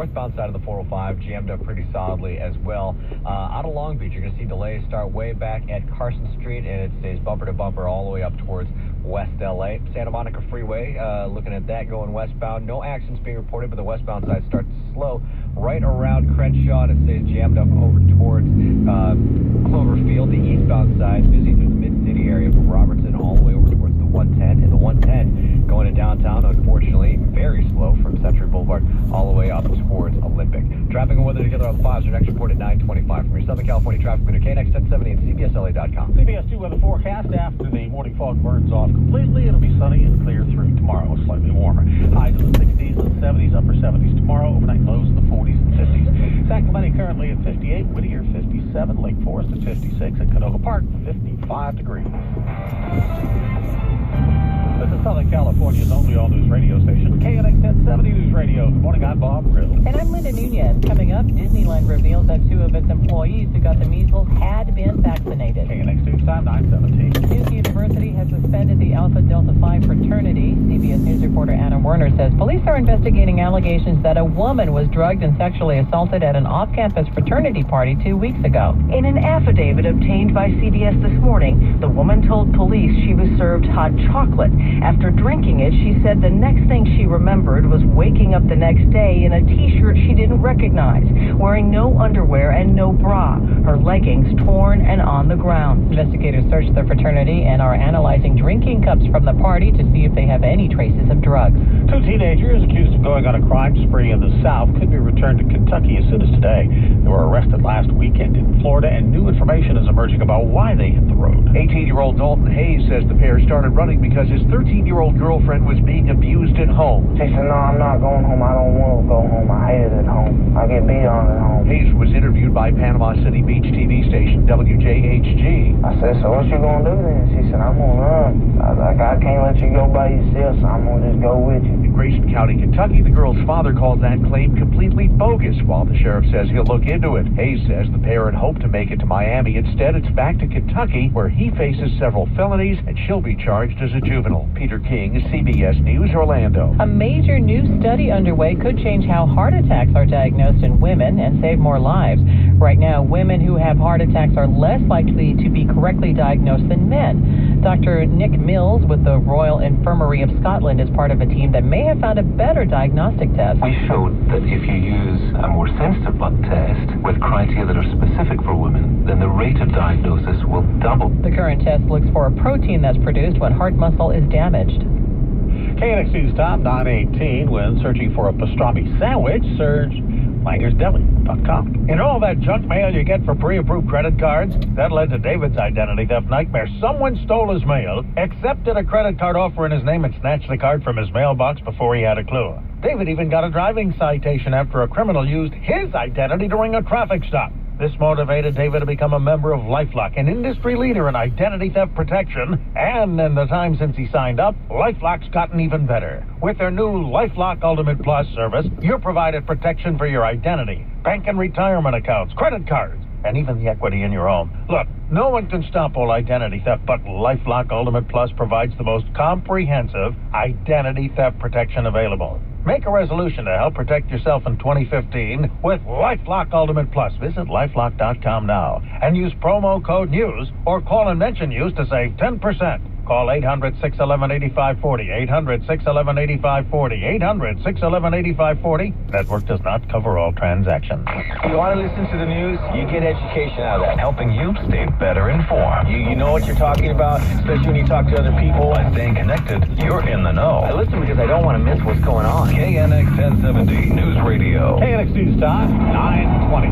northbound side of the 405 jammed up pretty solidly as well. Out of Long Beach, you're going to see delays start way back at Carson Street, and it stays bumper to bumper all the way up towards West LA. Santa Monica Freeway, looking at that going westbound. No accidents being reported, but the westbound side starts slow right around Crenshaw, and it stays jammed up over towards Cloverfield. The eastbound side busy through the mid-city area from Robertson all the way over towards the 110. And the 110 going to downtown, unfortunately, very slow from Century Boulevard all the way up towards Olympic. Traffic and weather together on the 5s. Your next report at 9:25 from your Southern California traffic meter, KNX 1070 and CBSLA.com. CBS 2 weather forecast. After the morning fog burns off completely, it'll be sunny and clear through tomorrow, slightly warmer. Highs in the 60s and 70s, upper 70s tomorrow, overnight lows in the 40s and 50s. San Clemente currently at 58, Whittier 57, Lake Forest at 56, and Canoga Park 55 degrees. This is Southern California's only all-news radio station, KNX 1070 News Radio. Good morning, I'm Bob Riddle. And I'm Linda Nunez. Coming up, Disneyland reveals that 2 of its employees who got the measles had been vaccinated. KNX News Time, 9:17. Duke University has suspended the Alpha Delta Phi fraternity. CBS News reporter Anna Werner says police are investigating allegations that a woman was drugged and sexually assaulted at an off-campus fraternity party 2 weeks ago. In an affidavit obtained by CBS this morning, the woman told police she was served hot chocolate. After drinking it, she said the next thing she remembered was waking up the next day in a T-shirt she didn't recognize, wearing no underwear and no bra, her leggings torn and on the ground. Investigators searched the fraternity and are analyzing drinking cups from the party to see if they have any traces of drugs. 2 teenagers accused of going on a crime spree in the South could be returned to Kentucky as soon as today. They were arrested last weekend in Florida, and new information is emerging about why they hit the road. 18-year-old Dalton Hayes says the pair started running because his 13-year-old girlfriend was being abused at home. She said, no, I'm not going home. I don't want to go home. I hate it at home. I get beat on at home. Hayes was interviewed by Panama City Beach TV station WJHG. I said, so what you going to do then? She said, I'm going to run. I was like, I can't let you go by yourself, so I'm going to just go with you. In Grayson County, Kentucky, the girl's father calls that claim completely bogus, while the sheriff says he'll look into it. Hayes says the pair had hoped to make it to Miami. Instead, it's back to Kentucky, where he faces several felonies, and she'll be charged as a juvenile. Peter King, CBS News, Orlando. A major new study underway could change how heart attacks are diagnosed in women and save more lives. Right now, women who have heart attacks are less likely to be correctly diagnosed than men. Dr. Nick Mills with the Royal Infirmary of Scotland is part of a team that may have found a better diagnostic test. We showed that if you use a more sensitive blood test with criteria that are specific for women, then the rate of diagnosis will double. The current test looks for a protein that's produced when heart muscle is damaged. KNX News Time, 9:18. When searching for a pastrami sandwich, search LangersDeli.com. In all that junk mail you get for pre-approved credit cards, that led to David's identity theft nightmare. Someone stole his mail, accepted a credit card offer in his name, and snatched the card from his mailbox before he had a clue. David even got a driving citation after a criminal used his identity during a traffic stop. This motivated David to become a member of LifeLock, an industry leader in identity theft protection. And in the time since he signed up, LifeLock's gotten even better. With their new LifeLock Ultimate Plus service, you're provided protection for your identity, bank and retirement accounts, credit cards, and even the equity in your home. Look, no one can stop all identity theft, but LifeLock Ultimate Plus provides the most comprehensive identity theft protection available. Make a resolution to help protect yourself in 2015 with LifeLock Ultimate Plus. Visit LifeLock.com now and use promo code NEWS or call and mention NEWS to save 10%. Call 800-611-8540, 800-611-8540, 800-611-8540. Network does not cover all transactions. You want to listen to the news? You get education out of that, helping you stay better informed. You know what you're talking about, especially when you talk to other people. By staying connected, you're in the know. I listen because I don't want to miss what's going on. KNX 1070 News Radio. KNX News Time, 9:20.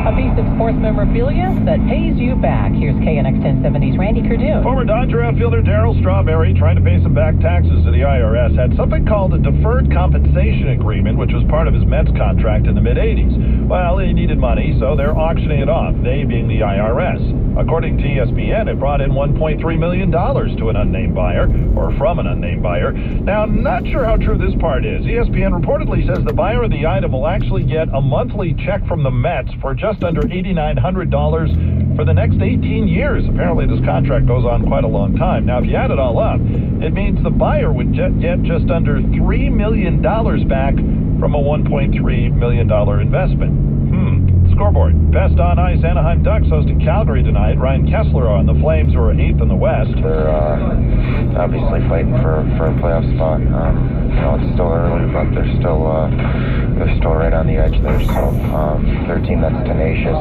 A piece of sports memorabilia that pays you back. Here's KNX 1070's Randy Cardoon. Former Dodger outfielder Darryl Strawberry, trying to pay some back taxes to the IRS, had something called a deferred compensation agreement, which was part of his Mets contract in the mid-'80s. Well, he needed money, so they're auctioning it off, they being the IRS. According to ESPN, it brought in $1.3 million to an unnamed buyer, or from an unnamed buyer. Now, not sure how true this part is. ESPN reportedly says the buyer of the item will actually get a monthly check from the Mets for just under $8,900 for the next 18 years. Apparently, this contract goes on quite a long time. Now, if you add it all up, it means the buyer would get just under $3 million back from a $1.3 million investment. Scoreboard. Best on ice, Anaheim Ducks hosting Calgary tonight. Ryan Kessler on the Flames, who are 8th in the West. They're obviously fighting for a playoff spot. It's still early, but they're still right on the edge there. So they're a team that's tenacious.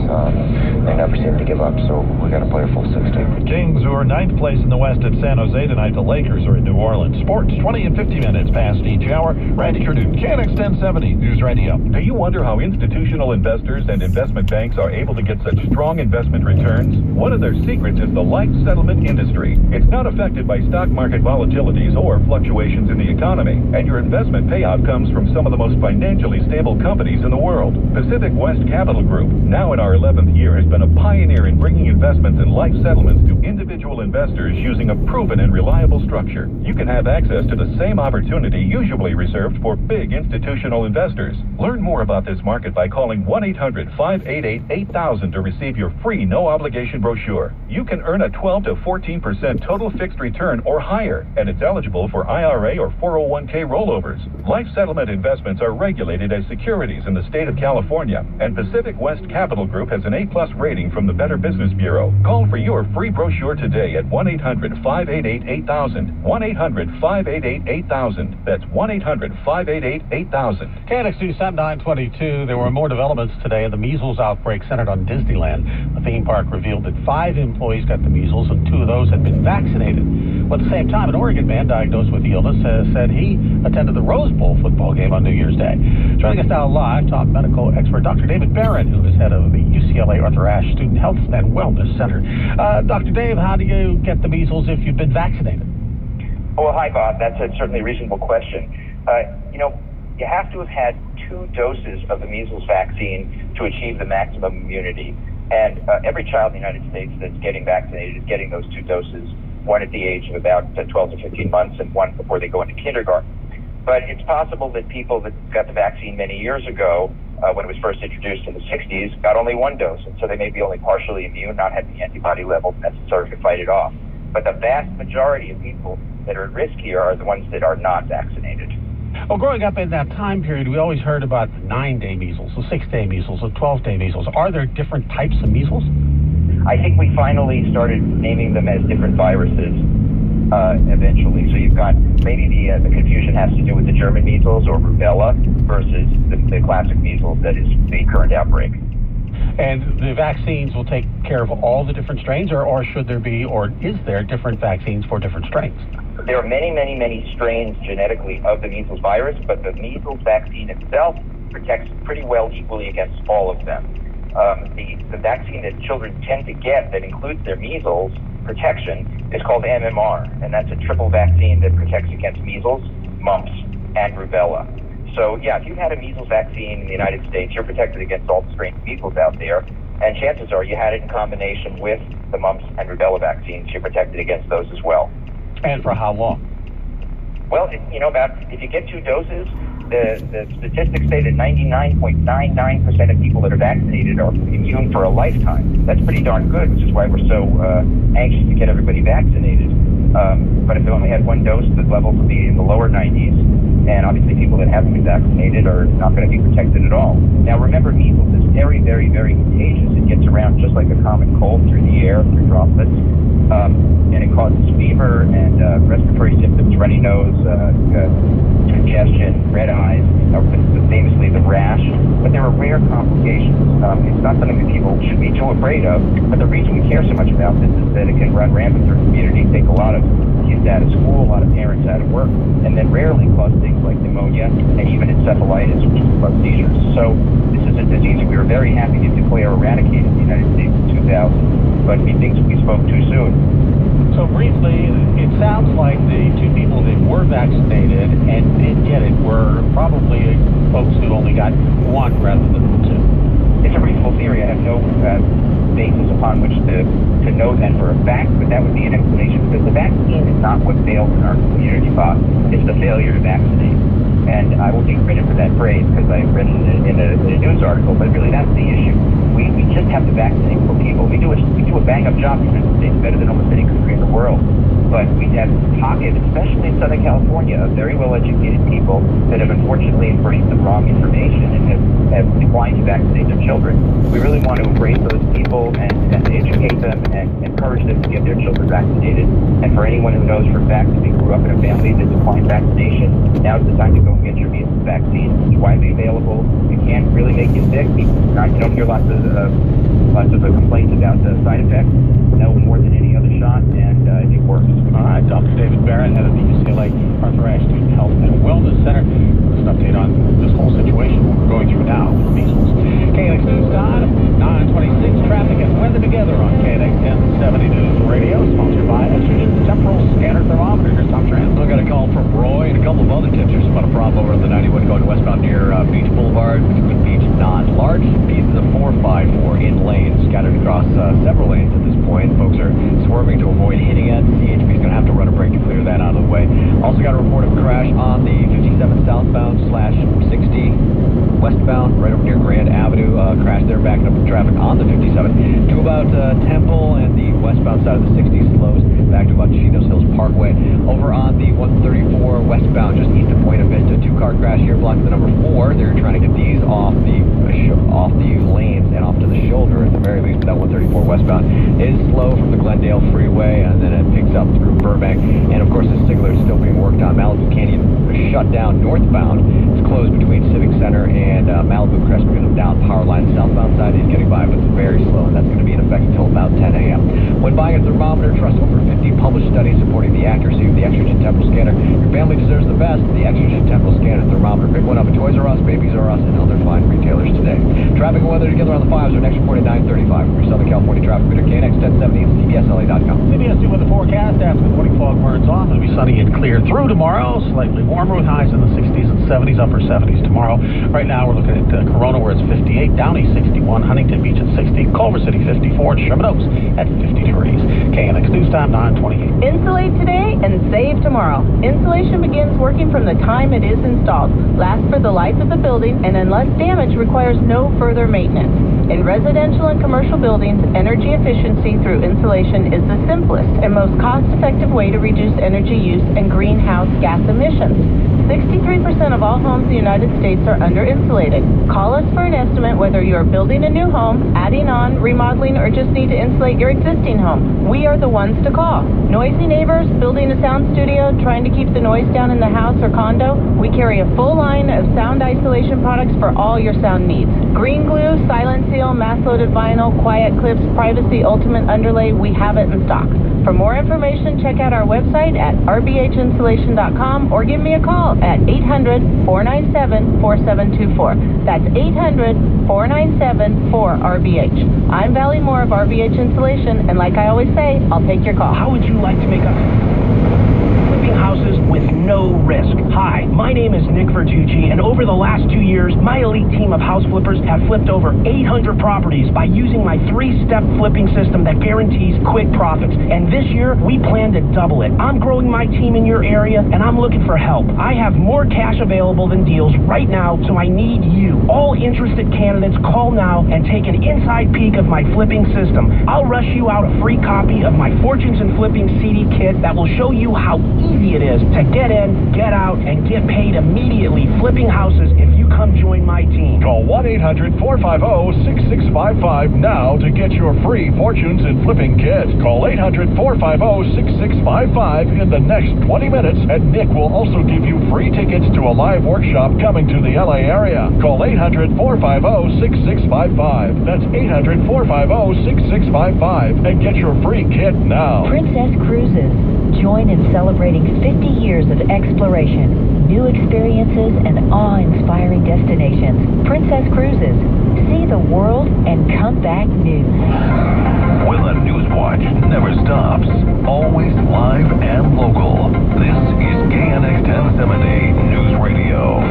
They never seem to give up, so we got to play a full 60. Kings, who are 9th place in the West at San Jose tonight. The Lakers are in New Orleans. Sports, 20 and 50 minutes past each hour. Randy Cardoon, KNX 1070 News Radio. Do you wonder how institutional investors and investment banks are able to get such strong investment returns? One of their secrets is the life settlement industry. It's not affected by stock market volatilities or fluctuations in the economy, and your investment payout comes from some of the most financially stable companies in the world. Pacific West Capital Group, now in our 11th year, has been a pioneer in bringing investments in life settlements to individual investors using a proven and reliable structure. You can have access to the same opportunity usually reserved for big institutional investors. Learn more about this market by calling 1-800-588-8000 to receive your free no-obligation brochure. You can earn a 12 to 14% total fixed return or higher, and it's eligible for IRA or 401k rollovers. Life settlement investments are regulated as securities in the state of California, and Pacific West Capital Group has an A+ rating from the Better Business Bureau. Call for your free brochure today at 1-800-588-8000. 1-800-588-8000. That's 1-800-588-8000. KNX News at 9:22. There were more developments today in the measles outbreak centered on Disneyland. The theme park revealed that 5 employees got the measles and 2 of those had been vaccinated. Well, at the same time, an Oregon man diagnosed with the illness said he attended the Rose Bowl football game on New Year's Day. Joining us now live, top medical expert Dr. David Vernon, who is head of the UCLA Arthur Ashe Student Health and Wellness Center. Dr. Dave, how do you get the measles if you've been vaccinated? Well, hi, Bob. That's certainly a reasonable question. You have to have had 2 doses of the measles vaccine to achieve the maximum immunity. And every child in the United States that's getting vaccinated is getting those 2 doses, one at the age of about 12 to 15 months and one before they go into kindergarten. But it's possible that people that got the vaccine many years ago, when it was first introduced in the 60s, got only 1 dose. And so they may be only partially immune, not have the antibody levels necessary to fight it off. But the vast majority of people that are at risk here are the ones that are not vaccinated. Well, growing up in that time period, we always heard about the 9-day measles, the 6-day measles, the 12-day measles. Are there different types of measles? I think we finally started naming them as different viruses eventually. So you've got maybe the confusion has to do with the German measles or rubella versus the classic measles that is the current outbreak. And the vaccines will take care of all the different strains, or should there be, or is there different vaccines for different strains? There are many, many, many strains genetically of the measles virus, but the measles vaccine itself protects pretty well equally against all of them. The vaccine that children tend to get that includes their measles protection is called MMR, and that's a triple vaccine that protects against measles, mumps, and rubella. So, yeah, if you've had a measles vaccine in the United States, you're protected against all the strains of measles out there, and chances are you had it in combination with the mumps and rubella vaccines. You're protected against those as well. And for how long? Well, if you get 2 doses, the statistics say that 99.99% of people that are vaccinated are immune for a lifetime. That's pretty darn good, which is why we're so anxious to get everybody vaccinated. But if they only had 1 dose, the levels will be in the lower 90s. And obviously people that haven't been vaccinated are not going to be protected at all. Now remember, measles is very, very, very contagious. It gets around just like a common cold through the air, through droplets. And it causes fever and respiratory symptoms, runny nose, congestion, red eyes, famously the rash. But there are rare complications. It's not something that people should be too afraid of. But the reason we care so much about this is that it can run rampant through the community, take a lot of kids out of school, a lot of parents out of work, and then rarely cause things like pneumonia and even encephalitis, which is cause seizures. So this is a disease that we were very happy to declare eradicated in the United States in 2000, but we think we spoke too soon. So briefly, it sounds like the 2 people that were vaccinated and did get it were probably folks who only got 1 rather than 2. It's a reasonable theory. I have no basis upon which to know that for a fact, but that would be an explanation, because the vaccine is not what fails in our community, Bob. It's the failure to vaccinate. And I will take credit for that phrase because I read it in a news article, but really that's the issue. We just have to vaccinate more people. We do a bang-up job in the United States, better than almost any country in the world. But we have pockets, especially in Southern California, of very well-educated people that have unfortunately embraced the wrong information and have declined to vaccinate their children. We really want to embrace those people and educate them and encourage them to get their children vaccinated. And for anyone who knows for a fact that they grew up in a family that declined vaccination, now's the time to go and get your measles vaccine. It's widely available. It can't really make you sick. You don't hear lots of complaints about the side effects. No more than any other shot, and it works. All right, Dr. David Barrett, head of the UCLA Arthur Ashe Student Health and Wellness Center. Just an update on this whole situation we're going through now with measles. KNX News time, 9:26. Traffic and weather together on KNX 1070 News Radio, sponsored by Estrogen Temporal Scanner Thermometer. Here's Tom Tran. I got a call from Roy and a couple of other tipsters about a problem over on the 91 going westbound near Beach Boulevard between Beach and Non. Large pieces of 4x4 in lanes scattered across several lanes at this point. Folks are swerving to avoid hitting it. CHP is going to have to run a brake to clear that out of the way. Also got a report of a crash on the 57 southbound / 60 westbound right over near Grand Avenue. Crash there, backing up the traffic on the 57 to about Temple, and the westbound side of the 60 slows back to about Chinos Hills Parkway. Over on the 134 westbound just east of Buena Vista, two-car crash here blocking the number 4. They're trying to get these off the lanes and off to the shoulder at the very least. That 134 westbound is slow from the Glendale Freeway, and then it picks up through Burbank. And of course, the signaler is still being worked on. Malibu Canyon is shut down northbound. It's closed between Civic Center and Malibu Crest because of down power line. The southbound side is getting by, but it's very slow, and that's going to be in effect until about 10 a.m. When buying a thermometer, trust over 50 published studies supporting the accuracy of the Estrogen Temporal Scanner. Your family deserves the best. The Estrogen Temporal Scanner thermometer. Pick one up at Toys R Us, Babies R Us, and other fine retailers today. Traffic and weather together on the 5s. Our next report at 9:35. From your Southern California traffic leader, KNX 1070 and CBSLA.com. CBS 2 with the forecast. After the morning fog burns off, it'll be sunny and clear through tomorrow. Slightly warmer with highs in the 60s and 70s, upper 70s tomorrow. Right now, we're looking at Corona, where it's 58, Downey 61, Huntington Beach at 60, Culver City 54, and Sherman Oaks at 50 degrees. KNX News Time, 9:28. Insulate today and save tomorrow. Insulation begins working from the time it is installed, lasts for the life of the building, and unless damaged, requires no further maintenance. In residential and commercial buildings, energy efficiency through insulation is the simplest and most cost-effective way to reduce energy use and greenhouse gas emissions. 63% of all homes in the United States are under-insulated. Call us for an estimate whether you are building a new home, adding on, remodeling, or just need to insulate your existing home. We are the ones to call. Noisy neighbors, building a sound studio, trying to keep the noise down in the house or condo? We carry a full line of sound isolation products for all your sound needs. Green glue, silent seal, mass-loaded vinyl, quiet clips, privacy ultimate underlay, we have it in stock. For more information, check out our website at rbhinsulation.com or give me a call at 800-497-4724. That's 800-497-4RBH. I'm Valley Moore of RBH Insulation, and like I always say, I'll take your call. How would you like to make a flipping houses with no risk? Hi, my name is Nick Vertucci, and over the last 2 years, my elite team of house flippers have flipped over 800 properties by using my 3-step flipping system that guarantees quick profits. And this year, we plan to double it. I'm growing my team in your area, and I'm looking for help. I have more cash available than deals right now, so I need you. All interested candidates, call now and take an inside peek of my flipping system. I'll rush you out a free copy of my Fortunes in Flipping CD kit that will show you how easy it is to get in, get out, and get paid immediately flipping houses if you come join my team. Call 1-800-450-6655 now to get your free Fortunes in Flipping kit. Call 800-450-6655 in the next 20 minutes, and Nick will also give you free tickets to a live workshop coming to the LA area. Call 800-450-6655. That's 800-450-6655 and get your free kit now. Princess Cruises. Join in celebrating 50 years of exploration, new experiences, and awe-inspiring destinations. Princess Cruises. See the world and come back new. Well, the News Watch never stops. Always live and local. This is KNX 1070 News Radio.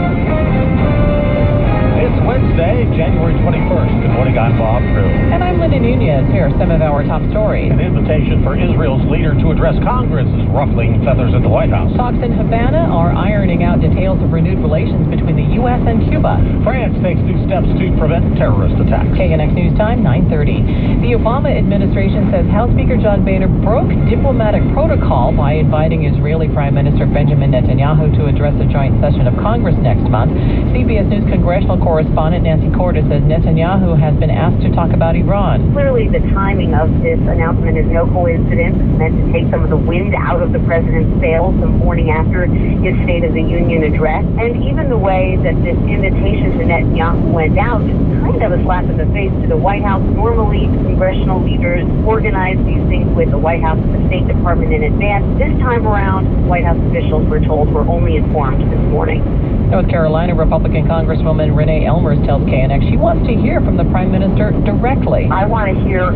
It's Wednesday, January 21st. Good morning, I'm Bob Crew. And I'm Linda Nunez. Here are some of our top stories. stories. An invitation for Israel's leader to address Congress is ruffling feathers at the White House. Talks in Havana are ironing out details of renewed relations between the U.S. and Cuba. France takes new steps to prevent terrorist attacks. KNX News Time, 9:30. The Obama administration says House Speaker John Boehner broke diplomatic protocol by inviting Israeli Prime Minister Benjamin Netanyahu to address a joint session of Congress next month. CBS News congressional correspondent Nancy Cordes says Netanyahu has been asked to talk about Iran. Clearly, the timing of this announcement is no coincidence. It's meant to take some of the wind out of the president's sails the morning after his State of the Union address. And even the way that this invitation to Netanyahu went out is kind of a slap in the face to the White House. Normally, congressional leaders organize these things with the White House and the State Department in advance. This time around, White House officials, we're told, were only informed this morning. North Carolina Republican Congresswoman Renee Elmers tells KNX she wants to hear from the Prime Minister directly. I want to hear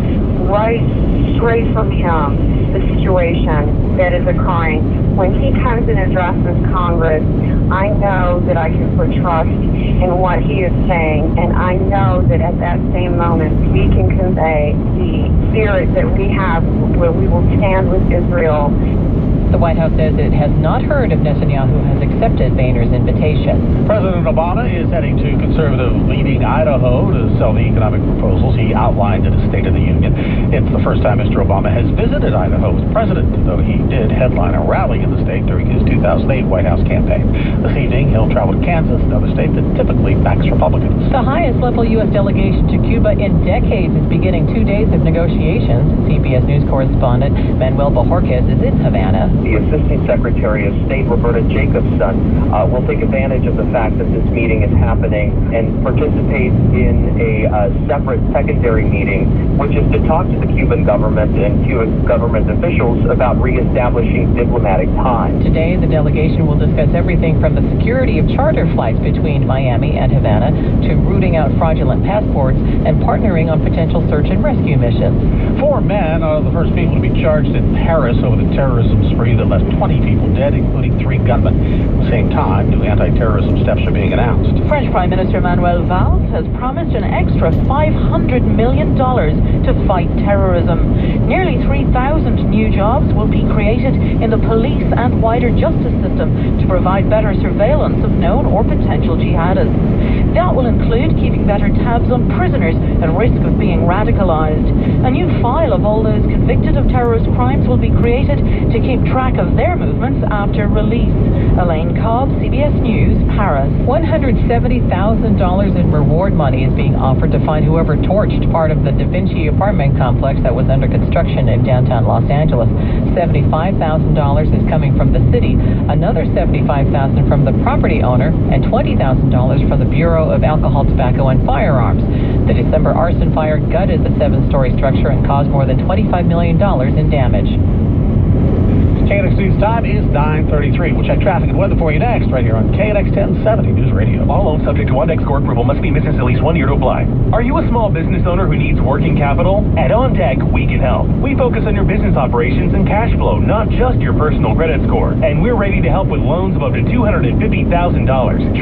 right straight from him the situation that is occurring. When he comes and addresses Congress, I know that I can put trust in what he is saying, and I know that at that same moment we can convey the spirit that we have where we will stand with Israel. The White House says it has not heard if Netanyahu has accepted Boehner's invitation. President Obama is heading to conservative-leaning Idaho to sell the economic proposals he outlined in his State of the Union. It's the first time Mr. Obama has visited Idaho as president, though he did headline a rally in the state during his 2008 White House campaign. This evening, he'll travel to Kansas, another state that typically backs Republicans. The highest-level U.S. delegation to Cuba in decades is beginning 2 days of negotiations. CBS News correspondent Manuel Bojorquez is in Havana. The Assistant Secretary of State, Roberta Jacobson, will take advantage of the fact that this meeting is happening and participate in a separate secondary meeting, which is to talk to the Cuban government and Cuban government officials about reestablishing diplomatic ties. Today, the delegation will discuss everything from the security of charter flights between Miami and Havana to rooting out fraudulent passports and partnering on potential search and rescue missions. 4 men are the first people to be charged in Paris over the terrorism spree that left 20 people dead, including 3 gunmen. At the same time, new anti-terrorism steps are being announced. French Prime Minister Manuel Valls has promised an extra $500 million to fight terrorism. Nearly 3,000 new jobs will be created in the police and wider justice system to provide better surveillance of known or potential jihadists. That will include keeping better tabs on prisoners at risk of being radicalized. A new file of all those convicted of terrorist crimes will be created to keep track of their movements after release. Elaine Cobb, CBS News, Paris. $170,000 in reward money is being offered to find whoever torched part of the Da Vinci apartment complex that was under construction in downtown Los Angeles. $75,000 is coming from the city, another $75,000 from the property owner, and $20,000 from the Bureau of Alcohol, Tobacco, and Firearms. The December arson fire gutted the 7-story structure and caused more than $25 million in damage. KNX News Time is 9:33. We'll check traffic and weather for you next, right here on KNX 1070 News Radio. All loans subject to OnDeck score approval must be in business at least 1 year to apply. Are you a small business owner who needs working capital? At OnDeck, we can help. We focus on your business operations and cash flow, not just your personal credit score. And we're ready to help with loans of up to $250,000.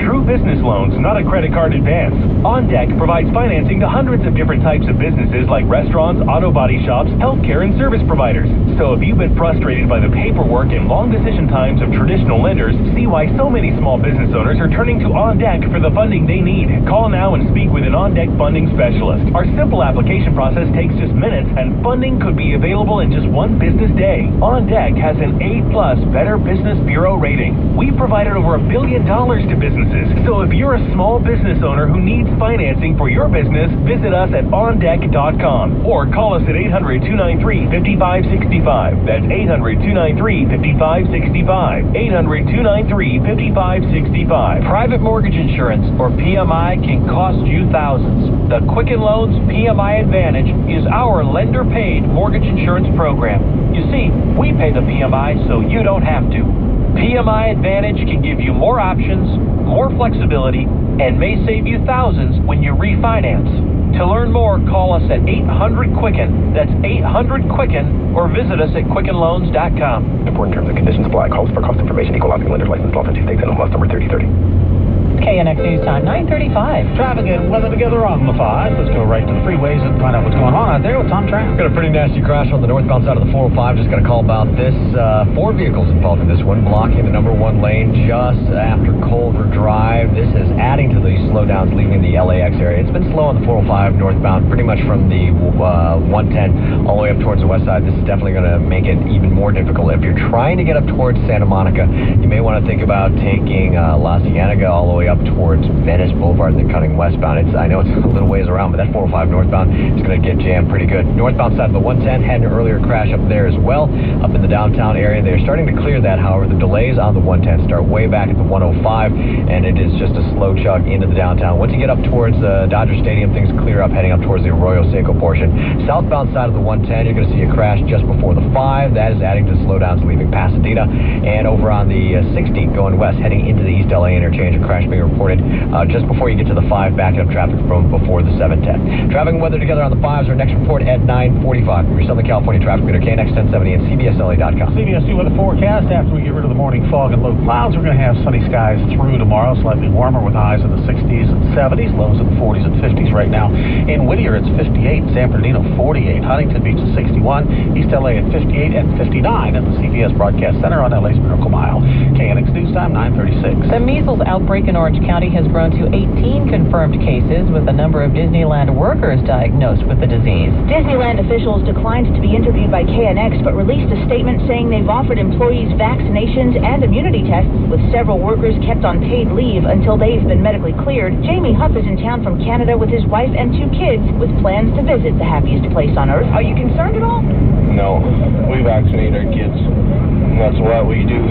True business loans, not a credit card advance. OnDeck provides financing to hundreds of different types of businesses like restaurants, auto body shops, healthcare, and service providers. So if you've been frustrated by the paperwork and long decision times of traditional lenders, see why so many small business owners are turning to OnDeck for the funding they need. Call now and speak with an OnDeck funding specialist. Our simple application process takes just minutes, and funding could be available in just 1 business day. OnDeck has an A+ Better Business Bureau rating. We've provided over $1 billion to businesses. So if you're a small business owner who needs financing for your business, visit us at OnDeck.com or call us at 800-293-5565. That's 800-293-5565. 800-293-5565. Private mortgage insurance, or PMI, can cost you thousands. The Quicken Loans PMI Advantage is our lender-paid mortgage insurance program. You see, we pay the PMI so you don't have to. PMI Advantage can give you more options, more flexibility, and may save you thousands when you refinance. To learn more, call us at 800-QUICKEN. That's 800-QUICKEN, or visit us at QuickenLoans.com. Important terms and conditions apply. Calls for cost information. Equal housing lenders license law 50 states and loss number 3030. KNX News Time, 9:35. Traffic and weather together on the 5. Let's go right to the freeways and find out what's going on out there with Tom Tran. Got a pretty nasty crash on the northbound side of the 405. Just got a call about this. 4 vehicles involved in this one, blocking the number 1 lane just after Culver Drive. This is adding to the slowdowns leaving the LAX area. It's been slow on the 405 northbound, pretty much from the 110 all the way up towards the west side. This is definitely going to make it even more difficult. If you're trying to get up towards Santa Monica, you may want to think about taking La Cienega all the way up towards Venice Boulevard and then cutting westbound. I know it's a little ways around, but that 405 northbound is going to get jammed pretty good. Northbound side of the 110 had an earlier crash up there as well, up in the downtown area. They're starting to clear that. However, the delays on the 110 start way back at the 105, and it is just a slow chug into the downtown. Once you get up towards Dodger Stadium, things clear up heading up towards the Arroyo Seco portion. Southbound side of the 110, you're going to see a crash just before the 5. That is adding to slowdowns leaving Pasadena. And over on the 16 going west, heading into the East LA interchange, a crash being reported just before you get to the 5, backing up traffic from before the 710. Traffic and weather together on the 5s. Our next report at 9:45 from your Southern California traffic leader, KNX 1070 and CBSLA.com. CBS weather forecast. After we get rid of the morning fog and low clouds, we're going to have sunny skies through tomorrow, slightly warmer with highs in the 60s and 70s, lows in the 40s and 50s right now. In Whittier, it's 58, San Bernardino 48, Huntington Beach is 61, East LA at 58 and 59 at the CBS Broadcast Center on LA's Miracle Mile. KNX News Time, 9:36. The measles outbreak in Orange County has grown to 18 confirmed cases, with a number of Disneyland workers diagnosed with the disease. Disneyland officials declined to be interviewed by KNX, but released a statement saying they've offered employees vaccinations and immunity tests, with several workers kept on paid leave until they've been medically cleared. Jamie Huff is in town from Canada with his wife and 2 kids, with plans to visit the happiest place on earth. Are you concerned at all? No, we vaccinate our kids, and that's what we do,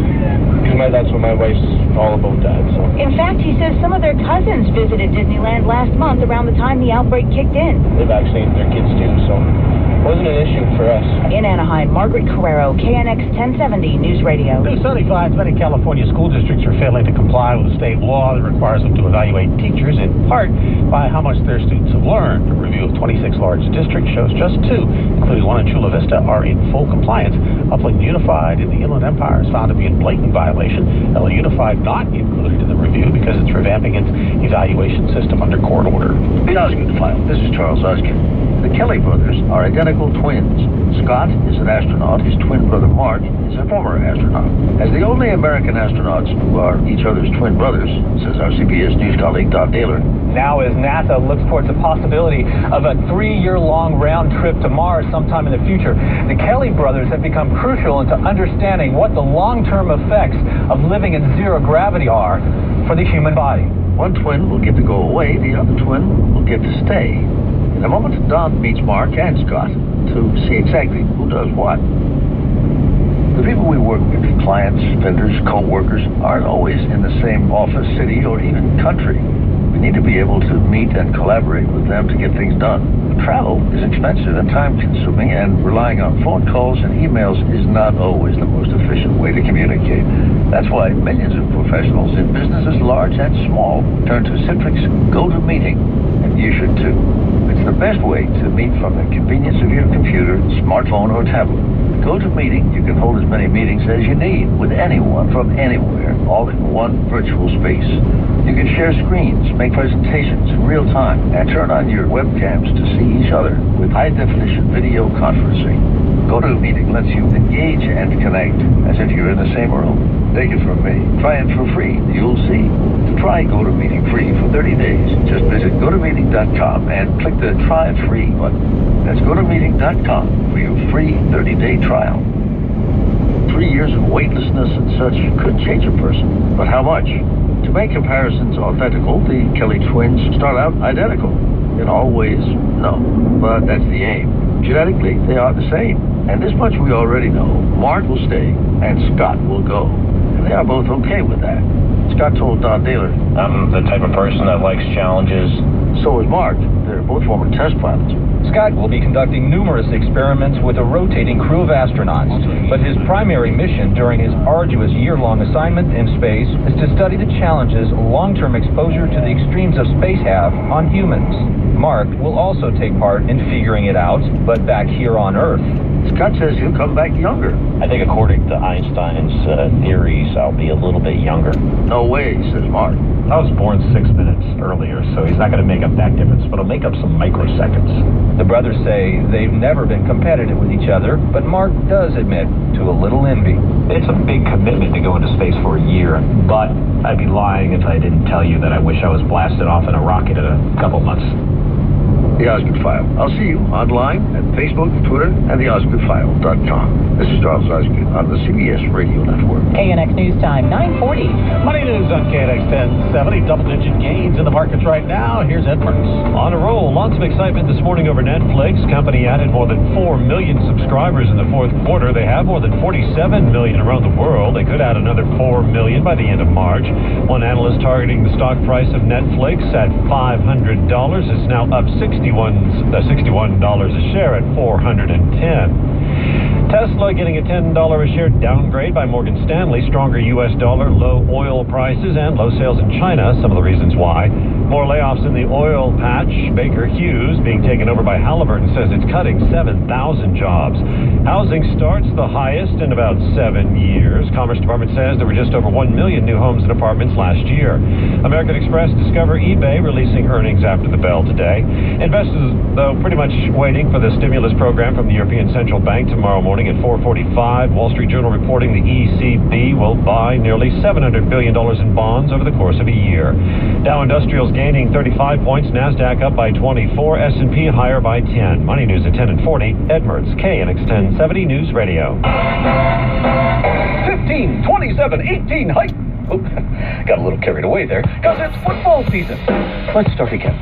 because that's what my wife's all about that. So. In fact, he says some of their cousins visited Disneyland last month around the time the outbreak kicked in. They vaccinated their kids too, so it wasn't an issue for us. In Anaheim, Margaret Carrero, KNX 1070 News Radio. 275, many California school districts are failing to comply with a state law that requires them to evaluate teachers in part by how much their students have learned. A review of 26 large districts shows just 2, including one in Chula Vista, are in full compliance. Upland Unified in the Inland Empire is found to be in blatant violation. LA Unified not included in the review because it's revamping its evaluation system under court order. The Osgood File. This is Charles Osgood. The Kelly brothers are identical twins. Scott is an astronaut. His twin brother Mark is a former astronaut. As the only American astronauts who are each other's twin brothers, says our CBS News colleague Don Daler. Now as NASA looks towards the possibility of a 3-year-long round trip to Mars sometime in the future, the Kelly brothers have become crucial into understanding what the long-term effects of living in zero gravity are for the human body. One twin will get to go away, the other twin will get to stay. In a moment, Don meets Mark and Scott to see exactly who does what. The people we work with, clients, vendors, co-workers, aren't always in the same office, city, or even country. We need to be able to meet and collaborate with them to get things done. Travel is expensive and time-consuming, and relying on phone calls and emails is not always the most efficient way to communicate. That's why millions of professionals in businesses large and small turn to Citrix GoToMeeting, and you should too. It's the best way to meet from the convenience of your computer, smartphone, or tablet. GoToMeeting, you can hold as many meetings as you need with anyone from anywhere, all in one virtual space. You can share screens, make presentations in real time, and turn on your webcams to see each other with high-definition video conferencing. GoToMeeting lets you engage and connect as if you're in the same room. Take it from me. Try it for free. You'll see. To try GoToMeeting free for 30 days, just visit GoToMeeting.com and click the Try It Free button. That's GoToMeeting.com for your free 30-day trial. 3 years of weightlessness and such could change a person, but how much? To make comparisons authentic, the Kelly twins start out identical. In all ways, no, but that's the aim. Genetically, they are the same, and this much we already know. Mark will stay, and Scott will go, and they are both okay with that. Scott told Don Daler, I'm the type of person that likes challenges. So is Mark. They're both former test pilots. Scott will be conducting numerous experiments with a rotating crew of astronauts, but his primary mission during his arduous year-long assignment in space is to study the challenges long-term exposure to the extremes of space have on humans. Mark will also take part in figuring it out, but back here on Earth. Scott says he'll come back younger. I think according to Einstein's theories, I'll be a little bit younger. No way, says Mark. I was born 6 minutes earlier, so he's not going to make up that difference, but he'll make up some microseconds. The brothers say they've never been competitive with each other, but Mark does admit to a little envy. It's a big commitment to go into space for a year, but I'd be lying if I didn't tell you that I wish I was blasted off in a rocket in a couple months. The Osgood File. I'll see you online at Facebook, Twitter, and theosgoodfile.com. This is Charles Osgood on the CBS Radio Network. KNX News Time, 9:40. Money News on KNX 1070. Double-digit gains in the markets right now. Here's Ed Mertz. On a roll. Lots of excitement this morning over Netflix. Company added more than 4 million subscribers in the fourth quarter. They have more than 47 million around the world. They could add another 4 million by the end of March. One analyst targeting the stock price of Netflix at $500. It's now up $61 a share at $410. Tesla getting a $10 a share downgrade by Morgan Stanley. Stronger U.S. dollar, low oil prices, and low sales in China. Some of the reasons why. More layoffs in the oil patch. Baker Hughes being taken over by Halliburton says it's cutting 7,000 jobs. Housing starts the highest in about 7 years. Commerce Department says there were just over 1 million new homes and apartments last year. American Express discover eBay releasing earnings after the bell today. Investors, though, pretty much waiting for the stimulus program from the European Central Bank tomorrow morning at 4:45. Wall Street Journal reporting the ECB will buy nearly $700 billion in bonds over the course of a year. Dow Industrials gaining 35 points. NASDAQ up by 24. S&P higher by 10. Money News at 10 and 40. Ed Mertz, KNX 1070 News Radio. 15, 27, 18, hike. Got a little carried away there, because it's football season. Let's start again.